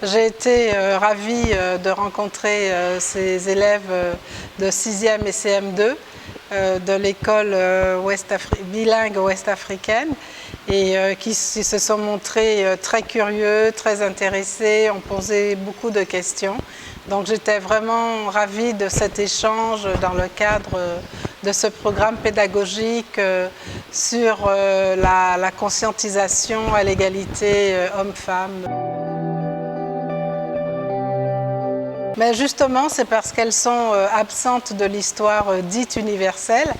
J'ai été ravie de rencontrer ces élèves de 6e et CM2 de l'école bilingue ouest-africaine et qui se sont montrés très curieux, très intéressés, ont posé beaucoup de questions. Donc j'étais vraiment ravie de cet échange dans le cadre de ce programme pédagogique sur la conscientisation à l'égalité homme-femme. Mais justement, c'est parce qu'elles sont absentes de l'histoire dite universelle,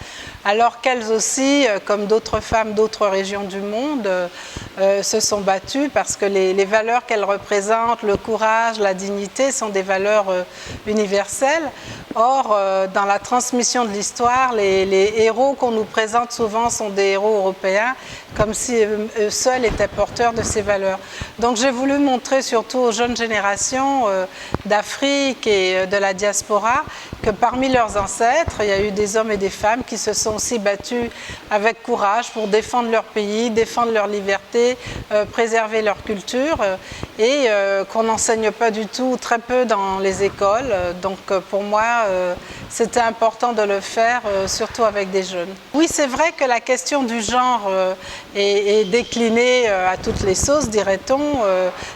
alors qu'elles aussi, comme d'autres femmes d'autres régions du monde, se sont battues parce que les valeurs qu'elles représentent, le courage, la dignité, sont des valeurs universelles. Or, dans la transmission de l'histoire, les héros qu'on nous présente souvent sont des héros européens, comme si eux seuls étaient porteurs de ces valeurs. Donc j'ai voulu montrer surtout aux jeunes générations d'Afrique et de la diaspora que parmi leurs ancêtres, il y a eu des hommes et des femmes qui se sont aussi battus avec courage pour défendre leur pays, défendre leur liberté, préserver leur culture et qu'on n'enseigne pas du tout, très peu dans les écoles. Donc pour moi, c'était important de le faire, surtout avec des jeunes. Oui, c'est vrai que la question du genre est déclinée à toutes les sauces, dirait-on,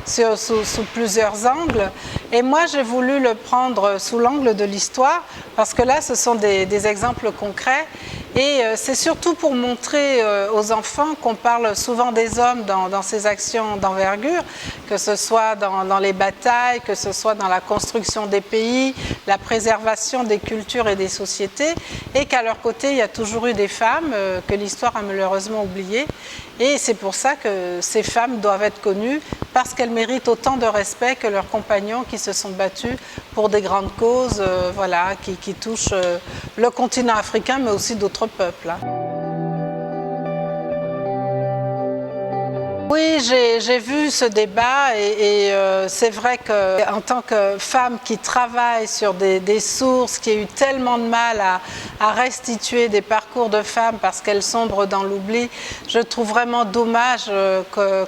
sous plusieurs angles. Et moi, j'ai voulu le prendre sous l'angle de l'histoire, parce que là, ce sont des exemples concrets. Et c'est surtout pour montrer aux enfants qu'on parle souvent des hommes dans ces actions d'envergure, que ce soit dans les batailles, que ce soit dans la construction des pays, la préservation des cultures et des sociétés, et qu'à leur côté, il y a toujours eu des femmes que l'histoire a malheureusement oubliées. Et c'est pour ça que ces femmes doivent être connues, parce qu'elles méritent autant de respect que leurs compagnons qui se sont battus pour des grandes causes voilà, qui touchent le continent africain, mais aussi d'autres peuples. Oui, j'ai vu ce débat et c'est vrai qu'en tant que femme qui travaille sur des sources, qui a eu tellement de mal à restituer des parcours de femmes parce qu'elles sombrent dans l'oubli, je trouve vraiment dommage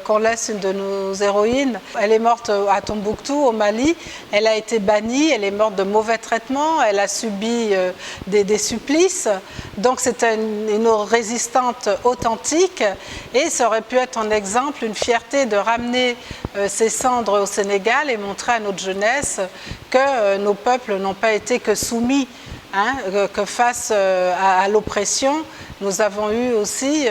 qu'on laisse une de nos héroïnes. Elle est morte à Tombouctou, au Mali, elle a été bannie, elle est morte de mauvais traitements, elle a subi des supplices, donc c'était une résistante authentique et ça aurait pu être un exemple, une fierté de ramener ces cendres au Sénégal et montrer à notre jeunesse que nos peuples n'ont pas été que soumis, hein, que face à l'oppression, nous avons eu aussi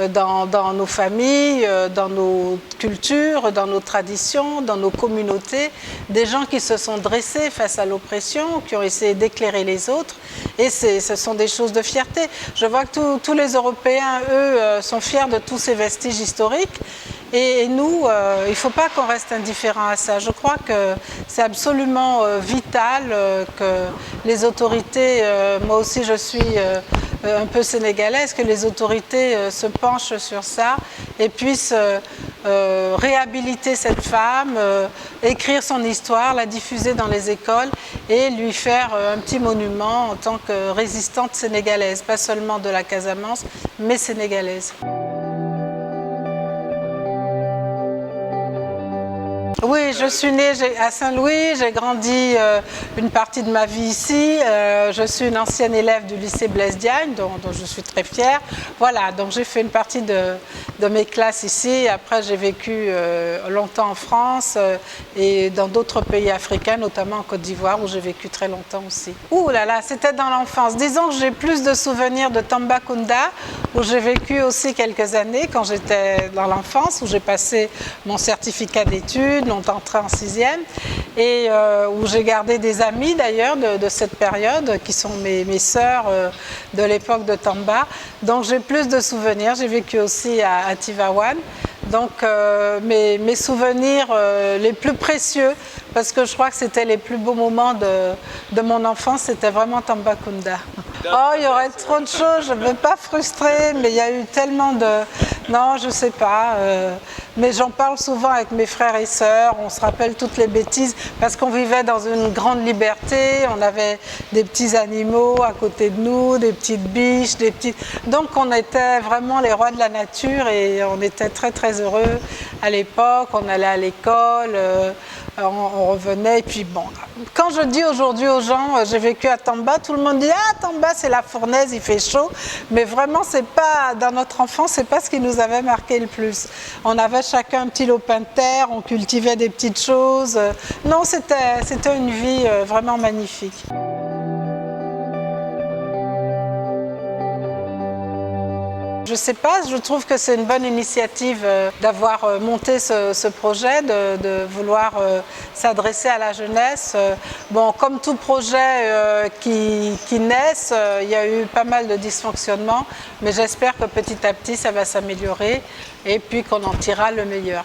dans nos familles, dans nos cultures, dans nos traditions, dans nos communautés, des gens qui se sont dressés face à l'oppression, qui ont essayé d'éclairer les autres. Et ce sont des choses de fierté. Je vois que tous les Européens, eux, sont fiers de tous ces vestiges historiques. Et nous, il ne faut pas qu'on reste indifférent à ça. Je crois que c'est absolument vital que les autorités, moi aussi je suis un peu sénégalaise, que les autorités se penchent sur ça et puissent réhabiliter cette femme, écrire son histoire, la diffuser dans les écoles et lui faire un petit monument en tant que résistante sénégalaise, pas seulement de la Casamance, mais sénégalaise. Oui, je suis née à Saint-Louis, j'ai grandi une partie de ma vie ici. Je suis une ancienne élève du lycée Blaise Diagne, dont je suis très fière. Voilà, donc j'ai fait une partie de mes classes ici. Après, j'ai vécu longtemps en France et dans d'autres pays africains, notamment en Côte d'Ivoire, où j'ai vécu très longtemps aussi. Ouh là là, c'était dans l'enfance. Disons que j'ai plus de souvenirs de Tambacounda, où j'ai vécu aussi quelques années quand j'étais dans l'enfance, où j'ai passé mon certificat d'études, mon entrée en 6e, et où j'ai gardé des amis d'ailleurs de cette période, qui sont mes sœurs de l'époque de Tamba. Donc j'ai plus de souvenirs. J'ai vécu aussi à Tivaouane. Donc mes souvenirs les plus précieux, parce que je crois que c'était les plus beaux moments de mon enfance, c'était vraiment Tambacounda. Oh, il y aurait trop de choses, je ne veux pas frustrer, mais il y a eu tellement de... Non, je ne sais pas, mais j'en parle souvent avec mes frères et sœurs, on se rappelle toutes les bêtises, parce qu'on vivait dans une grande liberté, on avait des petits animaux à côté de nous, des petites biches, des petits... Donc on était vraiment les rois de la nature et on était très très heureux à l'époque, on allait à l'école, on revenait. Et puis bon, quand je dis aujourd'hui aux gens, j'ai vécu à Tamba, tout le monde dit ah Tamba c'est la fournaise, il fait chaud. Mais vraiment c'est pas dans notre enfance, c'est pas ce qui nous avait marqué le plus. On avait chacun un petit lopin de terre, on cultivait des petites choses. Non, c'était une vie vraiment magnifique. Je ne sais pas, je trouve que c'est une bonne initiative d'avoir monté ce projet, de vouloir s'adresser à la jeunesse. Bon, comme tout projet qui naisse, il y a eu pas mal de dysfonctionnements, mais j'espère que petit à petit ça va s'améliorer et puis qu'on en tirera le meilleur.